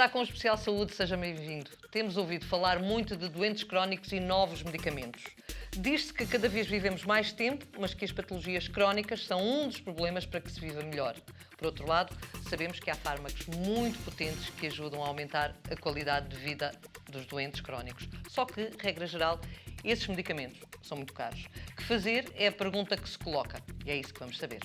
Está com o Especial Saúde, seja bem-vindo. Temos ouvido falar muito de doentes crónicos e novos medicamentos. Diz-se que cada vez vivemos mais tempo, mas que as patologias crónicas são um dos problemas para que se viva melhor. Por outro lado, sabemos que há fármacos muito potentes que ajudam a aumentar a qualidade de vida dos doentes crónicos. Só que, regra geral, esses medicamentos são muito caros. Que fazer é a pergunta que se coloca. E é isso que vamos saber.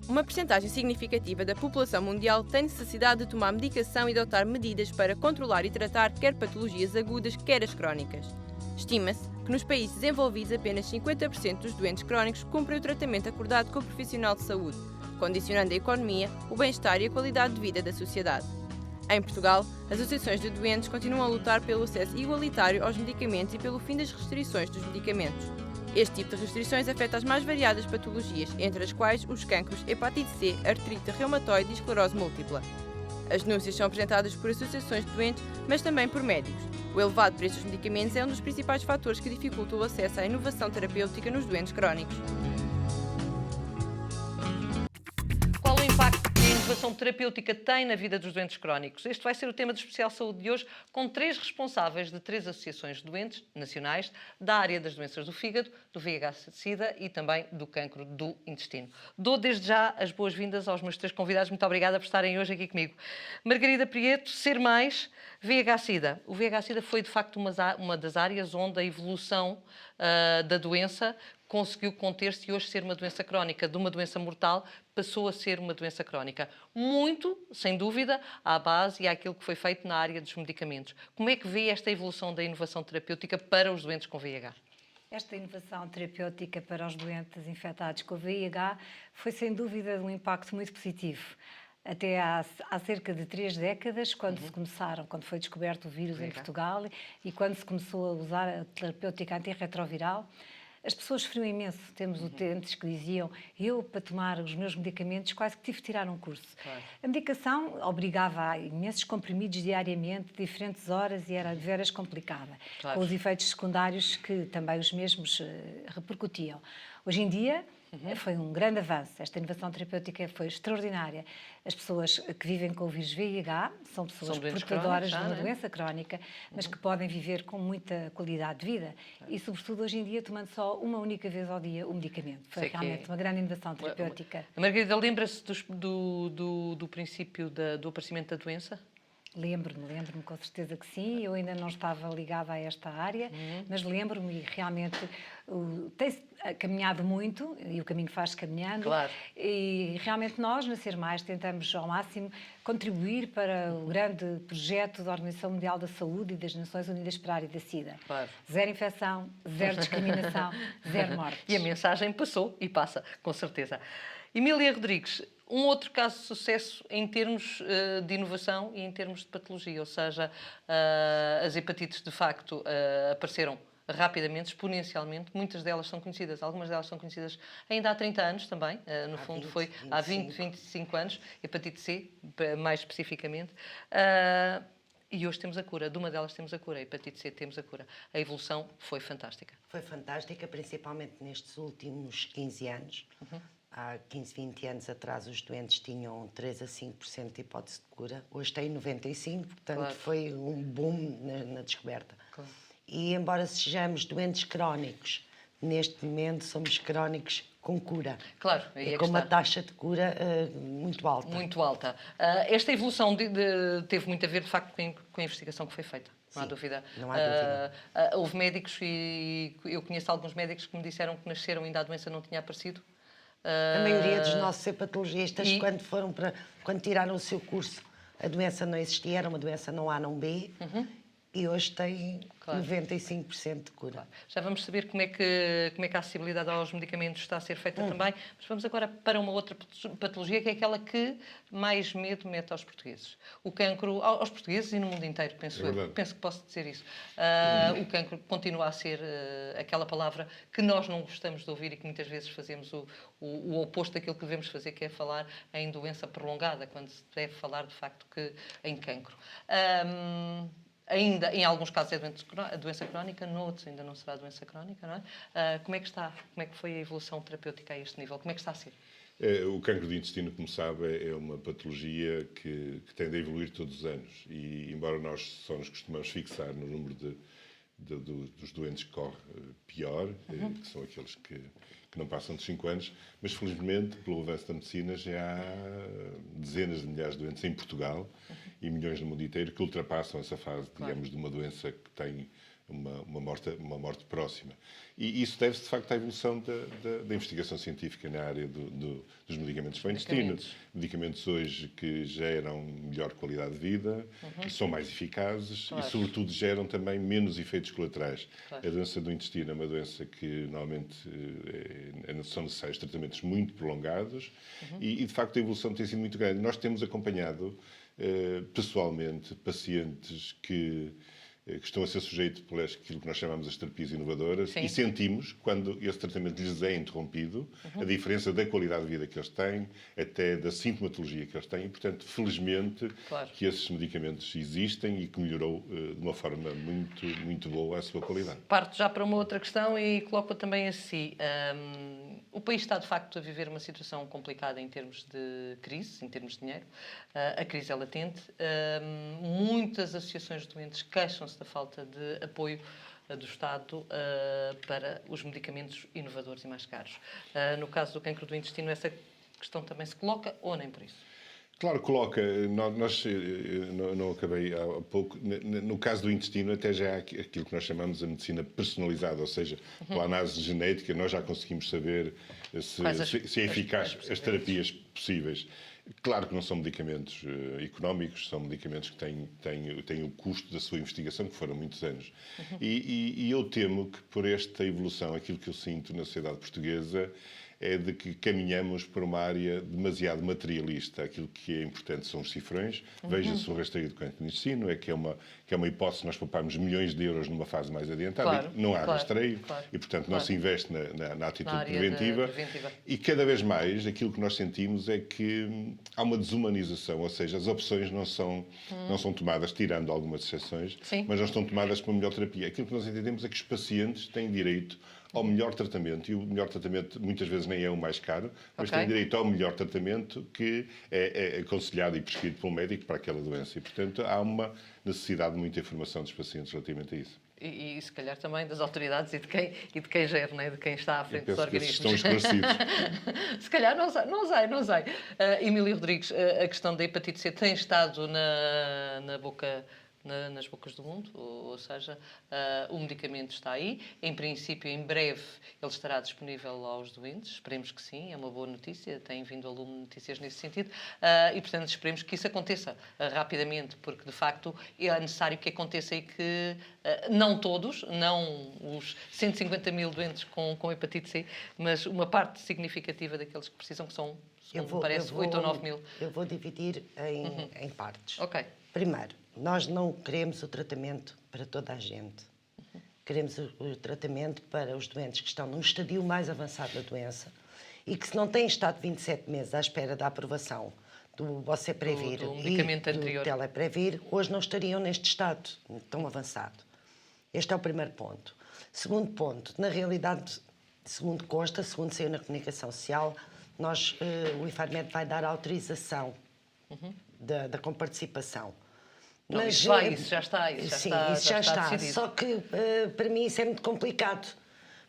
Uma percentagem significativa da população mundial tem necessidade de tomar medicação e adotar medidas para controlar e tratar quer patologias agudas, quer as crónicas. Estima-se que nos países desenvolvidos apenas 50% dos doentes crónicos cumprem o tratamento acordado com o profissional de saúde, condicionando a economia, o bem-estar e a qualidade de vida da sociedade. Em Portugal, as associações de doentes continuam a lutar pelo acesso igualitário aos medicamentos e pelo fim das restrições dos medicamentos. Este tipo de restrições afeta as mais variadas patologias, entre as quais os cancros, hepatite C, artrite reumatoide e esclerose múltipla. As denúncias são apresentadas por associações de doentes, mas também por médicos. O elevado preço dos medicamentos é um dos principais fatores que dificultam o acesso à inovação terapêutica nos doentes crónicos. Qual o impacto que a inovação terapêutica tem na vida dos doentes crónicos? Este vai ser o tema do Especial Saúde de hoje, com 3 responsáveis de 3 associações de doentes nacionais da área das doenças do fígado, do VIH-Sida e também do cancro do intestino. Dou desde já as boas-vindas aos meus 3 convidados. Muito obrigada por estarem hoje aqui comigo. Margarida Prieto, Ser Mais, VIH-Sida. O VIH-Sida foi, de facto, uma das áreas onde a evolução da doença conseguiu conter-se e hoje ser uma doença crónica. De uma doença mortal passou a ser uma doença crónica. Muito, sem dúvida, à base e àquilo que foi feito na área dos medicamentos. Como é que vê esta evolução da inovação terapêutica para os doentes com VIH? Esta inovação terapêutica para os doentes infectados com VIH foi, sem dúvida, de um impacto muito positivo. Até há cerca de 3 décadas, quando foi descoberto o vírus em Portugal e quando se começou a usar a terapêutica antirretroviral, as pessoas sofriam imenso. Temos utentes que diziam: eu, para tomar os meus medicamentos, quase que tive de tirar um curso. Claro. A medicação obrigava a imensos comprimidos diariamente, diferentes horas, e era de veras complicada, claro, com os efeitos secundários que também os mesmos repercutiam. Hoje em dia, foi um grande avanço. Esta inovação terapêutica foi extraordinária. As pessoas que vivem com o vírus VIH são pessoas portadoras de uma doença crónica, mas que podem viver com muita qualidade de vida. E, sobretudo, hoje em dia, tomando só uma única vez ao dia o medicamento. Foi realmente uma grande inovação terapêutica. A Margarida, lembra-se do princípio do aparecimento da doença? Lembro-me com certeza que sim. Eu ainda não estava ligada a esta área, mas lembro-me e realmente tem-se caminhado muito e o caminho faz-se caminhando. Claro. E realmente nós, na Ser Mais, tentamos ao máximo contribuir para o grande projeto da Organização Mundial da Saúde e das Nações Unidas para a área da SIDA. Claro. Zero infecção, zero discriminação, zero mortes. E a mensagem passou e passa, com certeza. Emília Rodrigues, um outro caso de sucesso em termos de inovação e em termos de patologia, ou seja, as hepatites de facto apareceram rapidamente, exponencialmente, muitas delas são conhecidas, algumas delas são conhecidas ainda há 30 anos também, no fundo foi há 20, 25 anos, hepatite C, mais especificamente, e hoje temos a cura, de uma delas temos a cura, a hepatite C temos a cura. A evolução foi fantástica. Foi fantástica, principalmente nestes últimos 15 anos. Há 15, 20 anos atrás os doentes tinham 3 a 5% de hipótese de cura. Hoje têm 95%, portanto claro, foi um boom na descoberta. Claro. E embora sejamos doentes crónicos, neste momento somos crónicos com cura. Claro. E com uma taxa de cura muito alta. Muito alta. Esta evolução teve muito a ver, de facto, com a investigação que foi feita. Não há dúvida. Não há dúvida. Houve médicos, e eu conheço alguns médicos que me disseram que nasceram e ainda a doença não tinha aparecido. A maioria dos nossos hepatologistas, quando tiraram o seu curso, a doença não existia, era uma doença não A, não B, e hoje tem claro, 95% de cura. Claro. Já vamos saber como é que a acessibilidade aos medicamentos está a ser feita também, mas vamos agora para uma outra patologia, que é aquela que mais medo mete aos portugueses. O cancro, aos portugueses e no mundo inteiro, penso eu. Penso que posso dizer isso. O cancro continua a ser aquela palavra que nós não gostamos de ouvir e que muitas vezes fazemos o oposto daquilo que devemos fazer, que é falar em doença prolongada, quando se deve falar, de facto, em cancro. ainda, em alguns casos, é doença crónica, noutros ainda não será doença crónica, não é? Como é que está? Como é que foi a evolução terapêutica a este nível? Como é que está a ser? O cancro do intestino, como sabe, é uma patologia que tende a evoluir todos os anos. E, embora nós só nos costumamos fixar no número dos doentes que corre pior, que são aqueles que não passam de 5 anos, mas felizmente, pelo avanço da medicina, já há dezenas de milhares de doentes em Portugal e milhões no mundo inteiro que ultrapassam essa fase, digamos, de uma doença que tem uma morte próxima. E isso deve-se, de facto, à evolução da investigação científica na área dos medicamentos para o intestino. Medicamentos hoje que geram melhor qualidade de vida, são mais eficazes e, sobretudo, geram também menos efeitos colaterais. A doença do intestino é uma doença que, normalmente, são necessários tratamentos muito prolongados e, de facto, a evolução tem sido muito grande. Nós temos acompanhado, pessoalmente, pacientes que estão a ser sujeitos por aquilo que nós chamamos as terapias inovadoras. Sim. E sentimos, quando esse tratamento lhes é interrompido, a diferença da qualidade de vida que eles têm, até da sintomatologia que eles têm. E, portanto, felizmente, que esses medicamentos existem e que melhorou de uma forma muito, muito boa a sua qualidade. Parto já para uma outra questão e coloco também a si. O país está, de facto, a viver uma situação complicada em termos de crise, em termos de dinheiro. A crise é latente. Muitas associações de doentes queixam-se da falta de apoio do Estado para os medicamentos inovadores e mais caros. No caso do cancro do intestino, essa questão também se coloca ou nem por isso? Claro, coloca. Nós não acabei há pouco. No caso do intestino, até já há aquilo que nós chamamos de medicina personalizada, ou seja, pela análise genética, nós já conseguimos saber se é eficaz as terapias possíveis. Claro que não são medicamentos económicos, são medicamentos que têm o custo da sua investigação, que foram muitos anos. E eu temo que, por esta evolução, aquilo que eu sinto na sociedade portuguesa é de que caminhamos para uma área demasiado materialista. Aquilo que é importante são os cifrões. Veja-se o rastreio do cancro do intestino, que é uma hipótese de nós pouparmos milhões de euros numa fase mais adiantada. Claro, não há rastreio e, portanto, não se investe na atitude preventiva. E cada vez mais aquilo que nós sentimos é que há uma desumanização, ou seja, as opções não são tomadas, tirando algumas exceções, mas não estão tomadas para uma melhor terapia. Aquilo que nós entendemos é que os pacientes têm direito ao melhor tratamento, e o melhor tratamento muitas vezes nem é o mais caro, mas tem direito ao melhor tratamento que é aconselhado e prescrito pelo médico para aquela doença. E, portanto, há uma necessidade de muita informação dos pacientes relativamente a isso. E se calhar também das autoridades e de quem gera, né? De quem está à frente dos organismos. Estão esclarecidos. Se calhar não sei. Emílio Rodrigues, a questão da hepatite C tem estado nas bocas do mundo, ou seja, o medicamento está aí. Em princípio, em breve, ele estará disponível aos doentes. Esperemos que sim, é uma boa notícia. Tem vindo a lume notícias nesse sentido. E, portanto, esperemos que isso aconteça rapidamente, porque, de facto, é necessário que aconteça e que não todos, não os 150 mil doentes com hepatite C, mas uma parte significativa daqueles que precisam, que são, segundo me parece, 8 ou 9 mil. Eu vou dividir em partes. Ok. Primeiro, nós não queremos o tratamento para toda a gente. Queremos o tratamento para os doentes que estão num estadio mais avançado da doença e que, se não têm estado 27 meses à espera da aprovação do Boceprevir e do Teleprevir, hoje não estariam neste estado tão avançado. Este é o primeiro ponto. Segundo ponto, na realidade, segundo consta, segundo saiu na comunicação social, o IFARMED vai dar autorização da comparticipação. Não, mas isso já está. Sim, isso já está. Decidido. Só que, para mim, isso é muito complicado.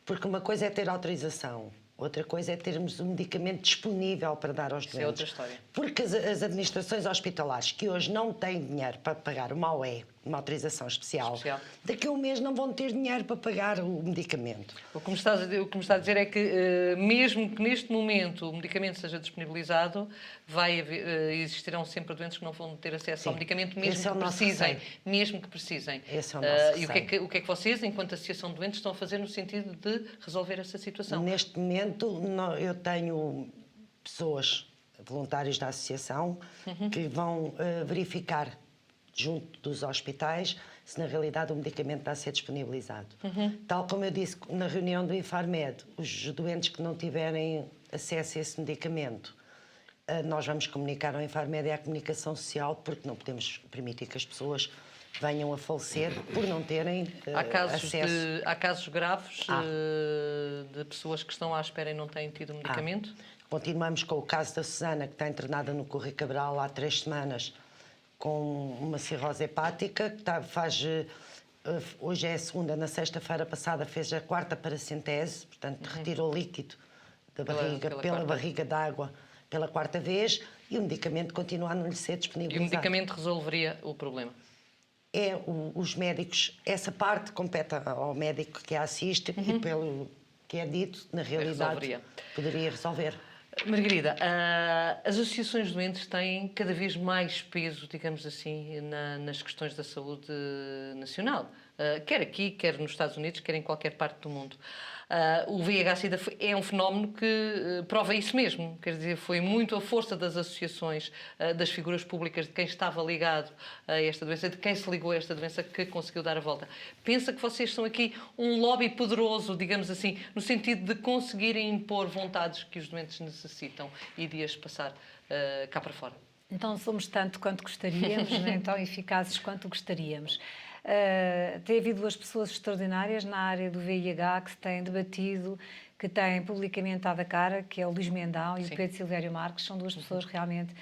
Porque uma coisa é ter autorização, outra coisa é termos um medicamento disponível para dar aos doentes. Isso é outra história. Porque as administrações hospitalares que hoje não têm dinheiro para pagar uma AOE, uma autorização especial, daqui a um mês não vão ter dinheiro para pagar o medicamento. O que me está a dizer é que, mesmo que neste momento o medicamento seja disponibilizado, existirão sempre doentes que não vão ter acesso ao medicamento, mesmo que precisem. Esse é o nosso E o que é que vocês, enquanto Associação de Doentes, estão a fazer no sentido de resolver essa situação? Neste momento, eu tenho pessoas, voluntários da associação, que vão verificar junto dos hospitais se na realidade o medicamento está a ser disponibilizado. Tal como eu disse na reunião do IFARMED, os doentes que não tiverem acesso a esse medicamento, nós vamos comunicar ao IFARMED e à comunicação social, porque não podemos permitir que as pessoas venham a falecer por não terem acesso. Há casos graves de pessoas que estão à espera e não têm tido medicamento? Continuamos com o caso da Susana, que está internada no Correio Cabral há 3 semanas com uma cirrose hepática, que hoje é a segunda, na sexta-feira passada fez a 4ª paracentese, portanto retirou líquido da barriga, pela barriga d'água pela 4ª vez, e o medicamento continua a não lhe ser disponibilizado. E o medicamento resolveria o problema? Os médicos, essa parte compete ao médico que a assiste e pelo que é dito, na realidade, poderia resolver. Margarida, as associações doentes têm cada vez mais peso, digamos assim, nas questões da saúde nacional, quer aqui, quer nos Estados Unidos, quer em qualquer parte do mundo. O VIH-Sida é um fenómeno que prova isso mesmo, quer dizer, foi muito a força das associações, das figuras públicas, de quem estava ligado a esta doença, de quem se ligou a esta doença, que conseguiu dar a volta. Pensa que vocês são aqui um lobby poderoso, digamos assim, no sentido de conseguirem impor vontades que os doentes necessitam e de as passar cá para fora? Então somos tanto quanto gostaríamos, nem tão eficazes quanto gostaríamos. Tem havido 2 pessoas extraordinárias na área do VIH que se têm debatido, que têm publicamente dado a cara, que é o Luís Mendão e o Pedro Silvério Marques. São 2 pessoas realmente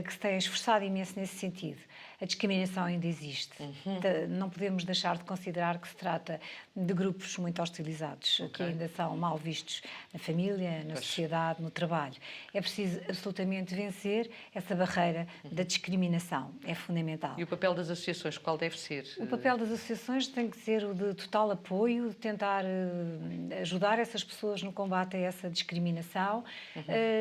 que se têm esforçado imenso nesse sentido. A discriminação ainda existe. Não podemos deixar de considerar que se trata de grupos muito hostilizados, que ainda são mal vistos na família, na sociedade, no trabalho. É preciso absolutamente vencer essa barreira da discriminação. É fundamental. E o papel das associações, qual deve ser? O papel das associações tem que ser o de total apoio, de tentar ajudar essas pessoas no combate a essa discriminação.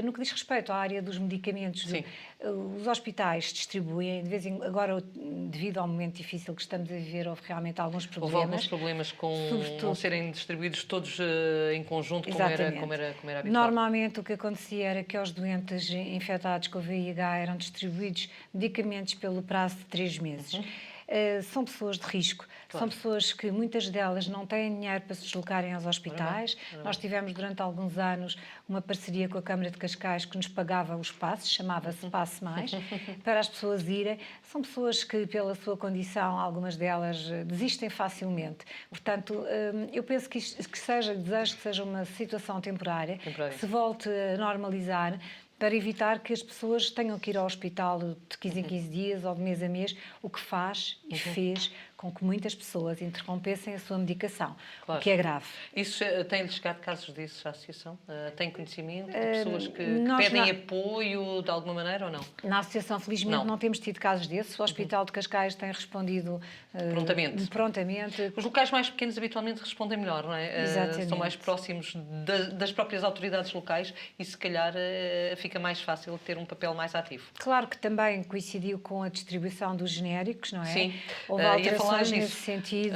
No que diz respeito à área dos medicamentos, os hospitais distribuem, de vez em agora, devido ao momento difícil que estamos a viver, houve realmente alguns problemas. Houve alguns problemas com não serem distribuídos todos em conjunto, como era habitual. Normalmente o que acontecia era que aos doentes infectados com o VIH eram distribuídos medicamentos pelo prazo de 3 meses. São pessoas de risco, são pessoas que muitas delas não têm dinheiro para se deslocarem aos hospitais. Nós tivemos durante alguns anos uma parceria com a Câmara de Cascais que nos pagava os passes, chamava-se Passe Mais, para as pessoas irem. São pessoas que, pela sua condição, algumas delas desistem facilmente. Portanto, eu penso que desejo que seja uma situação temporária, que se volte a normalizar, para evitar que as pessoas tenham que ir ao hospital de 15 em 15 dias ou de mês a mês, o que faz e fez com que muitas pessoas interrompessem a sua medicação, o que é grave. Isso tem-lhe chegado casos disso à associação? Tem conhecimento de pessoas que pedem apoio de alguma maneira ou não? Na associação, felizmente, não temos tido casos desses. O Hospital de Cascais tem respondido prontamente. Os locais mais pequenos habitualmente respondem melhor, não é? Exatamente. São mais próximos das próprias autoridades locais e, se calhar, fica mais fácil ter um papel mais ativo. Claro que também coincidiu com a distribuição dos genéricos, não é? Sim. Houve alterações nesse sentido.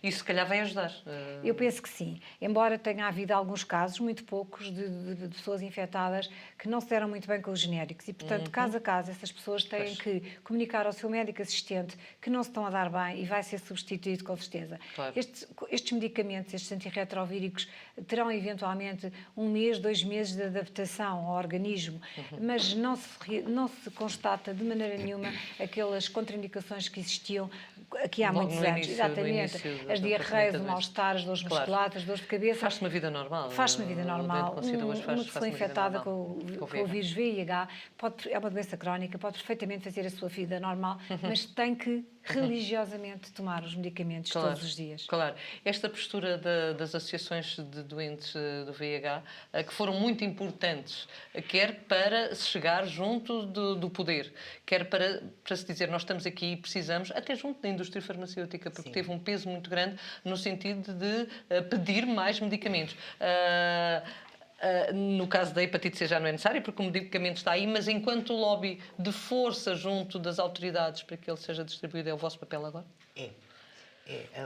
Isso, se calhar, vai ajudar. Eu penso que sim. Embora tenha havido alguns casos, muito poucos, de pessoas infectadas que não se deram muito bem com os genéricos. E, portanto, caso a caso, essas pessoas têm que comunicar ao seu médico assistente que não se estão a dar bem e vai ser substituído, com certeza. Claro. Estes medicamentos, estes antirretrovíricos, terão eventualmente 1 mês, 2 meses de adaptação ao organismo, mas não se constata de maneira nenhuma aquelas contraindicações que existiam aqui há muitos anos. Exatamente. As diarreias, o mal-estar, as dores musculares, as dores de cabeça. Faz-se uma vida normal. Faz-se uma vida normal. Uma pessoa infectada com o vírus VIH é uma doença crónica, pode perfeitamente fazer a sua vida normal, mas tem que religiosamente tomar os medicamentos todos os dias. Claro. Esta postura das associações de doentes do VIH, que foram muito importantes, quer para se chegar junto do poder, quer para se dizer nós estamos aqui e precisamos, até junto da indústria farmacêutica, porque teve um peso muito grande no sentido de pedir mais medicamentos. No caso da hepatite C já não é necessário, porque o medicamento está aí, mas enquanto lobby de força junto das autoridades para que ele seja distribuído, é o vosso papel agora?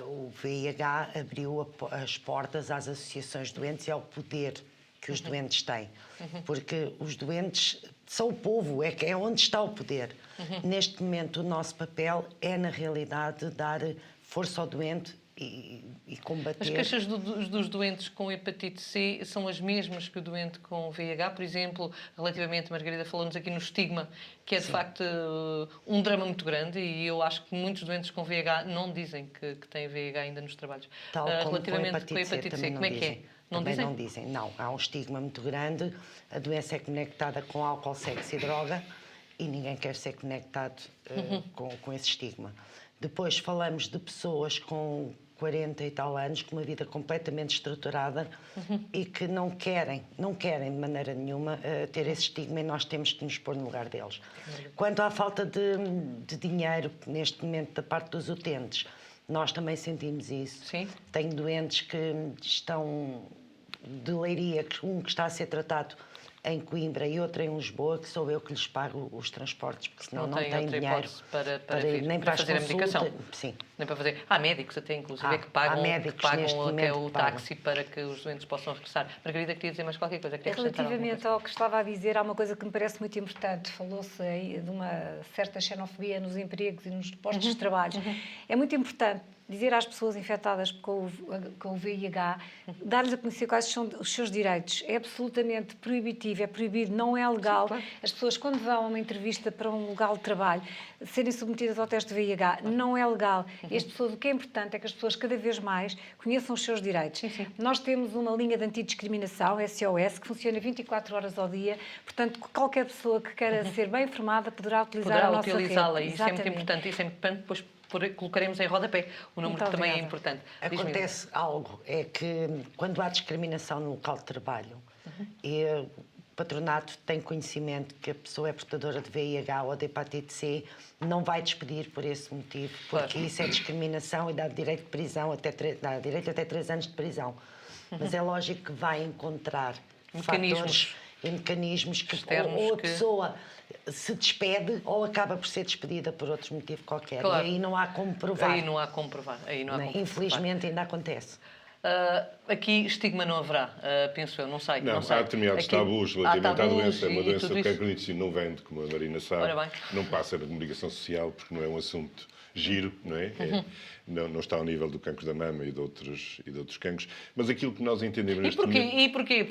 O VIH abriu as portas às associações doentes e ao poder que os doentes têm. Porque os doentes são o povo, é onde está o poder. Neste momento, o nosso papel é, na realidade, dar força ao doente e combater. As queixas dos doentes com hepatite C são as mesmas que o doente com VIH, por exemplo, relativamente, Margarida falou-nos aqui no estigma, que é de facto um drama muito grande, e eu acho que muitos doentes com VIH não dizem que têm VIH ainda nos trabalhos. Tal como Relativamente com a hepatite C, como é que é? Não Também dizem? não dizem, não. Há um estigma muito grande, a doença é conectada com álcool, sexo e droga, e ninguém quer ser conectado com esse estigma. Depois falamos de pessoas com 40 e tal anos, com uma vida completamente estruturada e que não querem de maneira nenhuma ter esse estigma, e nós temos que nos pôr no lugar deles. Quanto à falta de dinheiro, neste momento, da parte dos utentes, nós também sentimos isso. Sim. Tenho doentes que estão de Leiria, um que está a ser tratado em Coimbra e outro em Lisboa, que sou eu que lhes pago os transportes, porque senão não tem têm outra dinheiro hipótese para vir, nem para para as fazer a medicação. consultas. Sim. Nem para fazer. Há médicos até, inclusive, que Há pagam, médicos que neste pagam até momento o que pagam. táxi para que os doentes possam regressar. Margarida, queria dizer mais qualquer coisa. Queria acrescentar alguma Relativamente coisa? ao que estava a dizer, há uma coisa que me parece muito importante. Falou-se aí de uma certa xenofobia nos empregos e nos postos de trabalho. É muito importante dizer às pessoas infectadas com o VIH, dar-lhes a conhecer quais são os seus direitos. É absolutamente proibitivo, é proibido, não é legal. Sim, claro. As pessoas, quando vão a uma entrevista para um lugar de trabalho, serem submetidas ao teste de VIH, não é legal. E as pessoas, o que é importante é que as pessoas cada vez mais conheçam os seus direitos. Sim. Nós temos uma linha de antidiscriminação, SOS, que funciona 24 horas ao dia. Portanto, qualquer pessoa que queira ser bem informada poderá utilizar a nossa rede. utilizá-la, e isso é muito Exatamente. importante. Isso é importante, depois colocaremos em rodapé o número, Muito que também é obrigada. importante. Diz-me. Acontece algo, é que quando há discriminação no local de trabalho e o patronato tem conhecimento que a pessoa é portadora de VIH ou de hepatite C, não vai despedir por esse motivo, porque Claro. isso é discriminação e dá direito de prisão, dá direito até 3 anos de prisão. Mas é lógico que vai encontrar Mecanismos. fatores e mecanismos que Externos ou a que- pessoa se despede ou acaba por ser despedida por outro motivo qualquer. Claro. E aí não há como provar. Aí não há como provar. Aí não há Né? como Infelizmente ainda acontece. provar. Aqui estigma não haverá, penso eu, não sei. Não, sei. há determinados Aqui- tabus há relativamente à tabus doença. É uma e doença tudo que isso. a clínica não vende, como a Marina sabe. Ora bem. Não passa na comunicação social porque não é um assunto giro, não é? Não está ao nível do cancro da mama e de outros cancros. Mas aquilo que nós entendemos E neste porquê? momento... E porquê?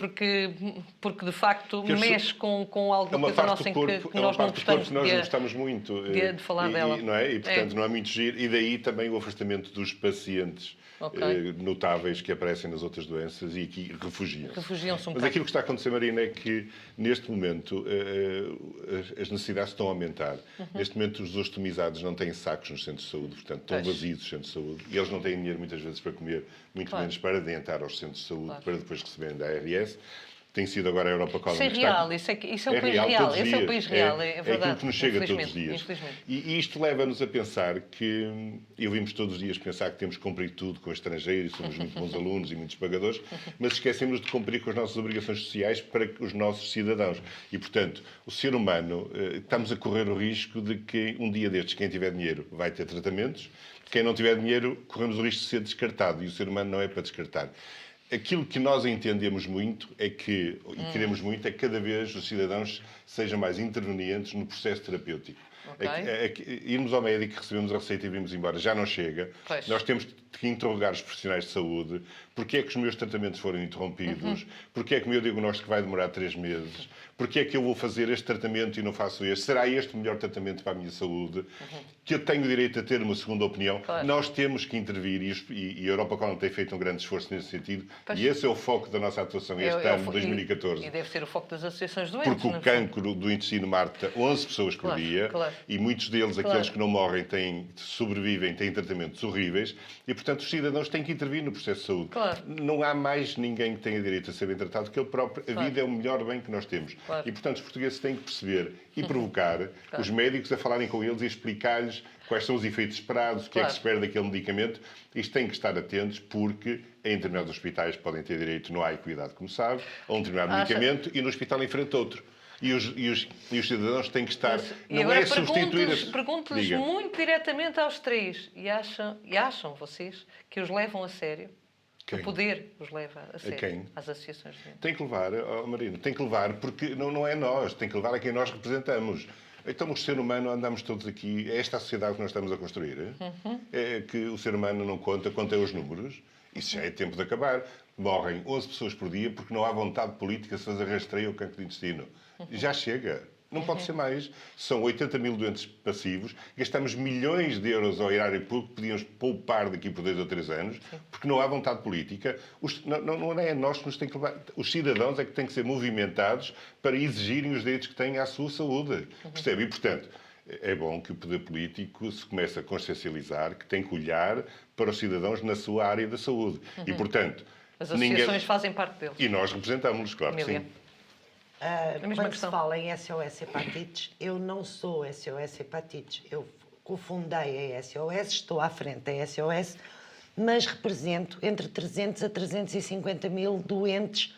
Porque de facto Que as mexe com É alguma uma coisa parte nossa do em corpo, que é uma nós não parte do corpo gostamos que nós não de... gostamos muito de falar dela. não é? E portanto É. não há muito giro. E daí também o afastamento dos pacientes Ok. notáveis que aparecem nas outras doenças e aqui refugiam-se. Refugiam-se um Mas bocado. aquilo que está a acontecer, Marina, é que neste momento as necessidades estão a aumentar. Neste momento os ostomizados não têm sacos nos centros de saúde, portanto estão Pois. vazios os centros de saúde e eles não têm dinheiro muitas vezes para comer, muito Claro. menos para adiantar aos centros de saúde, Claro. para depois receberem da ARS. Tem sido agora a Europa Colony. Isso é que está- real, isso é o país real, real, todos os esse é o dias. país real, é É verdade. aquilo que nos chega todos os Infelizmente, dias. infelizmente. E isto leva-nos a pensar que, e ouvimos todos os dias pensar que temos que cumprir tudo com o estrangeiro e somos muito bons alunos e muitos pagadores, mas esquecemos de cumprir com as nossas obrigações sociais para os nossos cidadãos. E, portanto, o ser humano, estamos a correr o risco de que um dia destes, quem tiver dinheiro vai ter tratamentos, quem não tiver dinheiro, corremos o risco de ser descartado, e o ser humano não é para descartar. Aquilo que nós entendemos muito é que, e queremos muito, é que cada vez os cidadãos sejam mais intervenientes no processo terapêutico. Ok. Irmos ao médico, recebemos a receita e vimos embora, já não chega. Pois. Nós temos que interrogar os profissionais de saúde. Porque é que os meus tratamentos foram interrompidos? Porque é que o meu diagnóstico vai demorar 3 meses? Porque é que eu vou fazer este tratamento e não faço este? Será este o melhor tratamento para a minha saúde? Que eu tenho o direito a ter uma segunda opinião? Claro. Nós temos que intervir e a Europa Colony tem feito um grande esforço nesse sentido. Pois. E esse é o foco da nossa atuação este É o ano, fo- 2014. E deve ser o foco das associações doentes. Porque o no fundo. cancro do intestino mata 11 pessoas por Claro, dia claro. e muitos deles, Claro. aqueles que não morrem, sobrevivem, têm tratamentos horríveis e, portanto, os cidadãos têm que intervir no processo de saúde. Claro. Não há mais ninguém que tenha direito a ser bem tratado que ele próprio. A Claro. vida é o melhor bem que nós temos. Claro. E, portanto, os portugueses têm que perceber e provocar os médicos a falarem com eles e explicar-lhes quais são os efeitos esperados, o que é que Claro. se espera daquele medicamento. Isto tem que estar atentos porque em determinados hospitais podem ter direito, não há equidade, como sabe, a um determinado Acha- medicamento e no hospital em frente a outro. E os cidadãos têm que estar... E não agora é substituir... pergunto-lhes Diga. muito diretamente aos três. E acham vocês que os levam a sério? Que Quem? o poder os leva a sério? quem? Às associações de doentes. Tem que levar, Marina, tem que levar, porque não é nós, tem que levar a quem nós representamos. Então, o ser humano, andamos todos aqui... É esta a sociedade que nós estamos a construir? É que o ser humano não conta os números? Isso já é tempo de acabar. Morrem 11 pessoas por dia porque não há vontade política de fazer rastreio ao cancro de intestino. Já chega. Não pode ser mais. São 80 mil doentes passivos, gastamos milhões de euros ao erário público que podíamos poupar daqui por 2 ou 3 anos, porque não há vontade política. Não é nós que nos tem que levar. Os cidadãos é que têm que ser movimentados para exigirem os direitos que têm à sua saúde. Percebe? E, portanto, é bom que o poder político se comece a consciencializar que tem que olhar para os cidadãos na sua área da saúde. E, portanto... As associações fazem parte deles. E nós representamos-los, claro que sim. Quando se fala em SOS Hepatites, eu não sou SOS Hepatites. Eu cofundei a SOS, estou à frente da SOS, mas represento entre 300 a 350 mil doentes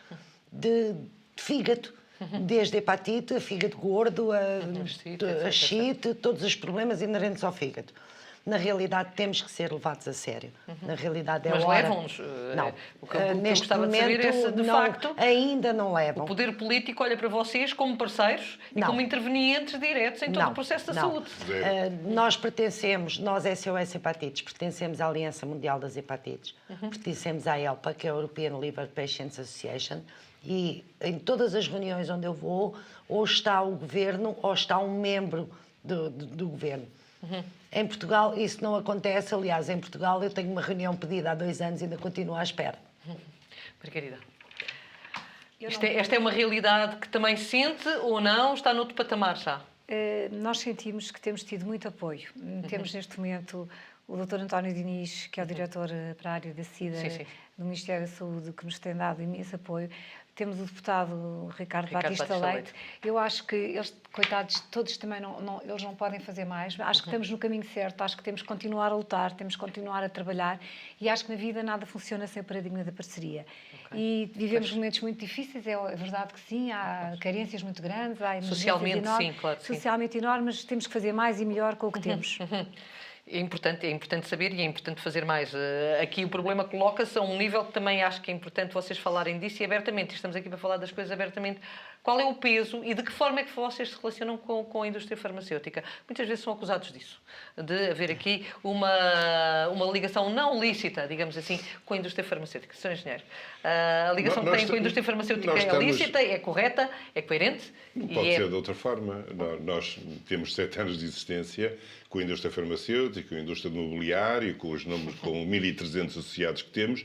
de fígado. Desde hepatite, a fígado gordo, a chite, todos os problemas inerentes ao fígado. Na realidade, temos que ser levados a sério. Na realidade, é Mas hora... levam-nos? Não. O que eu Neste gostava de saber é se, de facto, ainda não levam. o poder político olha para vocês como parceiros e como intervenientes diretos em todo o processo da saúde. Nós pertencemos, nós SOS Hepatites, pertencemos à Aliança Mundial das Hepatites, pertencemos à ELPA, que é a European Liver Patients Association, e em todas as reuniões onde eu vou, ou está o governo ou está um membro do governo. Em Portugal isso não acontece. Aliás, em Portugal eu tenho uma reunião pedida há 2 anos e ainda continuo à espera. Margarida, esta é uma realidade que também sente ou não? Está noutro patamar já? Nós sentimos que temos tido muito apoio. Temos neste momento o Dr. António Diniz, que é o diretor para a área da SIDA do Ministério da Saúde, que nos tem dado imenso apoio. Temos o deputado Ricardo Batista Leite. Eu acho que eles, coitados, todos também eles não podem fazer mais. Acho que estamos no caminho certo, acho que temos que continuar a lutar, temos que continuar a trabalhar e acho que na vida nada funciona sem o paradigma da parceria. E vivemos momentos muito difíceis, é verdade que sim, há carências muito grandes, há emergências socialmente, enormes, sim, claro que sim. Socialmente enormes, temos que fazer mais e melhor com o que temos. É importante saber e é importante fazer mais. Aqui o problema coloca-se a um nível que também acho que é importante vocês falarem disso e abertamente. Estamos aqui para falar das coisas abertamente. Qual é o peso e de que forma é que vocês se relacionam com a indústria farmacêutica? Muitas vezes são acusados disso, de haver aqui uma ligação não lícita, digamos assim, com a indústria farmacêutica. Sr. Engenheiro, a ligação que têm com a indústria farmacêutica é lícita, é correta, é coerente? Não pode ser de outra forma. Nós temos 7 anos de existência com a indústria farmacêutica, com a indústria do mobiliário, com os nomes, com 1.300 associados que temos,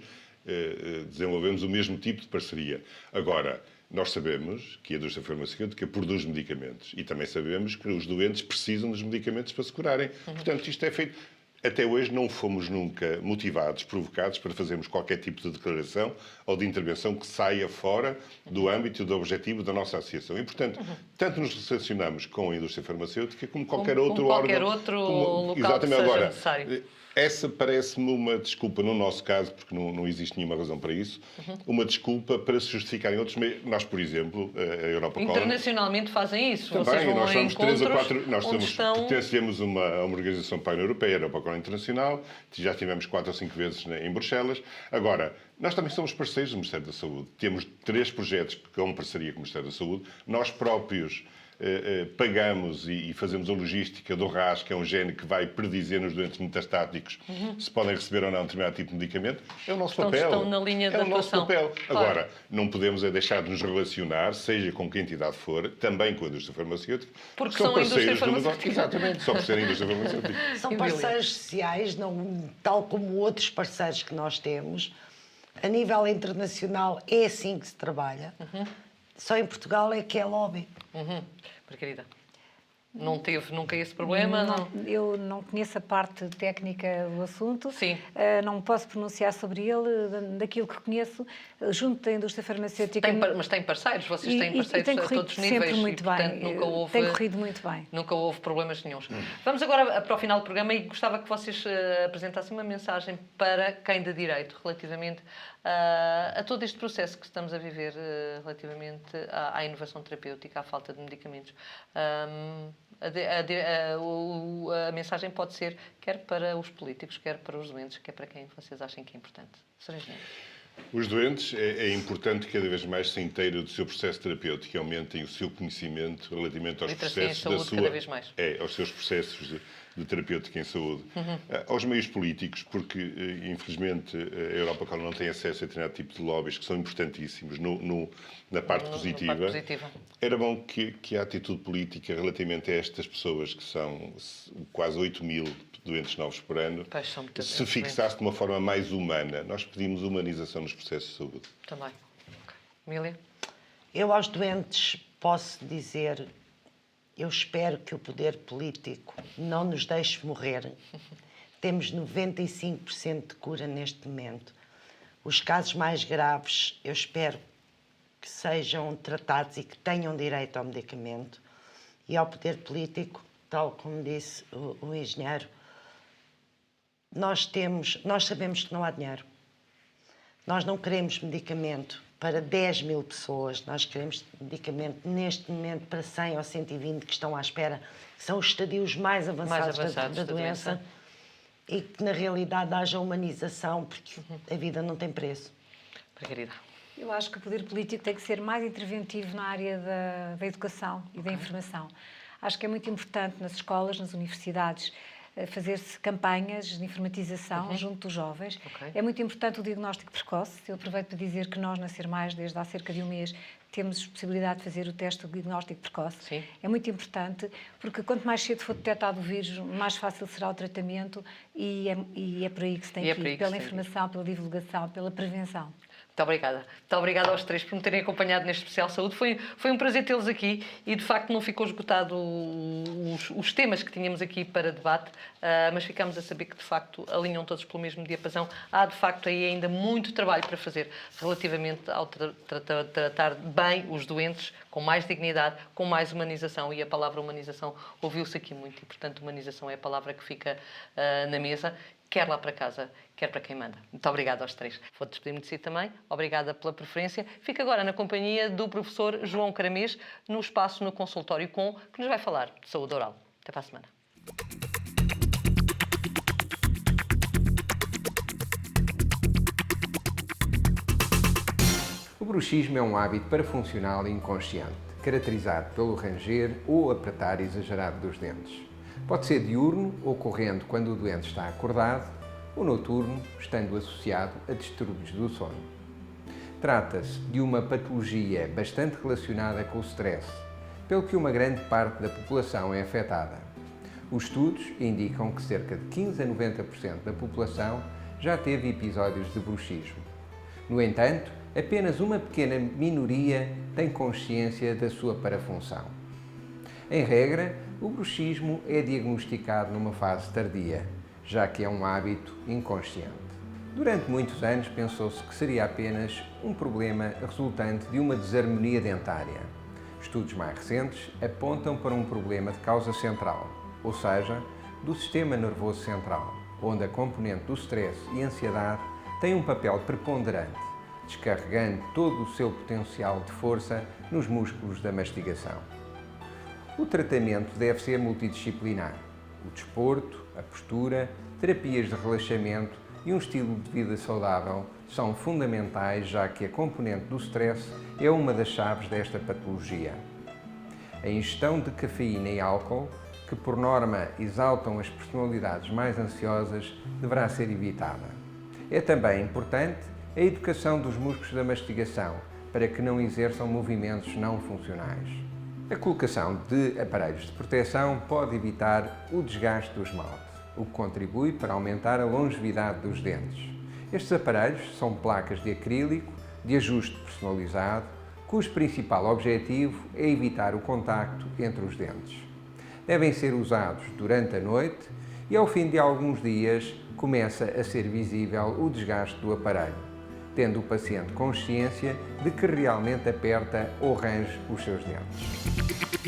desenvolvemos o mesmo tipo de parceria. Agora, nós sabemos que a indústria farmacêutica produz medicamentos e também sabemos que os doentes precisam dos medicamentos para se curarem. Portanto, isto é feito... Até hoje não fomos nunca motivados, provocados para fazermos qualquer tipo de declaração ou de intervenção que saia fora do âmbito do objetivo da nossa associação. E, portanto, tanto nos relacionamos com a indústria farmacêutica como qualquer outro órgão. Qualquer outro local exatamente, que seja agora, necessário. Essa parece-me uma desculpa, no nosso caso, porque não existe nenhuma razão para isso, uma desculpa para se justificarem outros meios. Nós, por exemplo, a Europa internacionalmente fazem isso. Também, vocês vão nós somos 3 ou 4, nós pertencemos a uma organização pan-europeia, a Europa Colónia Internacional, já estivemos 4 ou 5 vezes em Bruxelas. Agora, nós também somos parceiros do Ministério da Saúde. Temos 3 projetos com parceria com o Ministério da Saúde. Nós próprios pagamos e fazemos a logística do RAS, que é um gene que vai predizer nos doentes metastáticos se podem receber ou não um determinado tipo de medicamento. É o nosso papel. Estão na linha de atuação. É o nosso papel. Claro. Agora, não podemos deixar de nos relacionar, seja com que entidade for, também com a indústria farmacêutica. Porque são a indústria farmacêutica. Exatamente, só por serem a indústria farmacêutica. São parceiros sociais, não, tal como outros parceiros que nós temos. A nível internacional é assim que se trabalha. Só em Portugal é que é lobby. Margarida, não teve nunca esse problema? Eu não conheço a parte técnica do assunto. Sim. Não posso pronunciar sobre ele. Daquilo que conheço, junto da indústria farmacêutica... Mas tem parceiros, vocês têm parceiros a todos os níveis. Sempre muito e, portanto, bem. Nunca houve, tem corrido muito bem. Nunca houve problemas nenhuns. Vamos agora para o final do programa e gostava que vocês apresentassem uma mensagem para quem de direito relativamente a todo este processo que estamos a viver relativamente à inovação terapêutica, à falta de medicamentos. A mensagem pode ser quer para os políticos, quer para os doentes, quer para quem vocês achem que é importante. Sr. Engenheiro. Os doentes é importante que cada vez mais se inteirem do seu processo terapêutico e aumentem o seu conhecimento relativamente aos Literacia em processos saúde, da sua... cada vez mais. Aos seus processos de terapêutica em saúde. Aos meios políticos, porque, infelizmente, a Europa não tem acesso a determinado tipo de lobbies que são importantíssimos na parte positiva. Era bom que a atitude política relativamente a estas pessoas, que são quase 8.000 doentes novos por ano, se fixasse de uma forma mais humana. Nós pedimos humanização nos processos de saúde. Também. Emília? Eu aos doentes posso dizer, eu espero que o poder político não nos deixe morrer. Temos 95% de cura neste momento. Os casos mais graves, eu espero que sejam tratados e que tenham direito ao medicamento. E ao poder político, tal como disse o engenheiro, nós sabemos que não há dinheiro. Nós não queremos medicamento para 10.000 pessoas, nós queremos medicamento neste momento para 100 ou 120 que estão à espera, que são os estadios mais avançados da doença, e que na realidade haja humanização, porque a vida não tem preço. Margarida? Eu acho que o poder político tem que ser mais interventivo na área da educação e da informação. Acho que é muito importante nas escolas, nas universidades, fazer-se campanhas de informatização junto dos jovens. É muito importante o diagnóstico precoce. Eu aproveito para dizer que nós, na Ser Mais, desde há cerca de um mês, temos possibilidade de fazer o teste de diagnóstico precoce. Sim. É muito importante, porque quanto mais cedo for detectado o vírus, mais fácil será o tratamento e é por aí que se tem que ir, pela informação, pela divulgação, pela prevenção. Muito obrigada. Muito obrigada aos três por me terem acompanhado neste especial saúde. Foi um prazer tê-los aqui e, de facto, não ficou esgotado os temas que tínhamos aqui para debate, mas ficámos a saber que, de facto, alinham todos pelo mesmo diapasão. Há, de facto, aí ainda muito trabalho para fazer relativamente ao tratar bem os doentes com mais dignidade, com mais humanização. E a palavra humanização ouviu-se aqui muito e, portanto, humanização é a palavra que fica na mesa, quer lá para casa, quer para quem manda. Muito obrigada aos três. Vou despedir-me de si também. Obrigada pela preferência. Fico agora na companhia do professor João Caramês, no espaço no Consultório Com, que nos vai falar de saúde oral. Até para a semana. O bruxismo é um hábito parafuncional e inconsciente, caracterizado pelo ranger ou apertar exagerado dos dentes. Pode ser diurno, ocorrendo quando o doente está acordado, ou noturno, estando associado a distúrbios do sono. Trata-se de uma patologia bastante relacionada com o stress, pelo que uma grande parte da população é afetada. Os estudos indicam que cerca de 15 a 90% da população já teve episódios de bruxismo. No entanto, apenas uma pequena minoria tem consciência da sua parafunção. Em regra, o bruxismo é diagnosticado numa fase tardia, já que é um hábito inconsciente. Durante muitos anos pensou-se que seria apenas um problema resultante de uma desarmonia dentária. Estudos mais recentes apontam para um problema de causa central, ou seja, do sistema nervoso central, onde a componente do stress e ansiedade tem um papel preponderante, descarregando todo o seu potencial de força nos músculos da mastigação. O tratamento deve ser multidisciplinar. O desporto, a postura, terapias de relaxamento e um estilo de vida saudável são fundamentais, já que a componente do stress é uma das chaves desta patologia. A ingestão de cafeína e álcool, que por norma exaltam as personalidades mais ansiosas, deverá ser evitada. É também importante a educação dos músculos da mastigação, para que não exerçam movimentos não funcionais. A colocação de aparelhos de proteção pode evitar o desgaste do esmalte, o que contribui para aumentar a longevidade dos dentes. Estes aparelhos são placas de acrílico de ajuste personalizado, cujo principal objetivo é evitar o contacto entre os dentes. Devem ser usados durante a noite e, ao fim de alguns dias, começa a ser visível o desgaste do aparelho, tendo o paciente consciência de que realmente aperta ou range os seus dentes.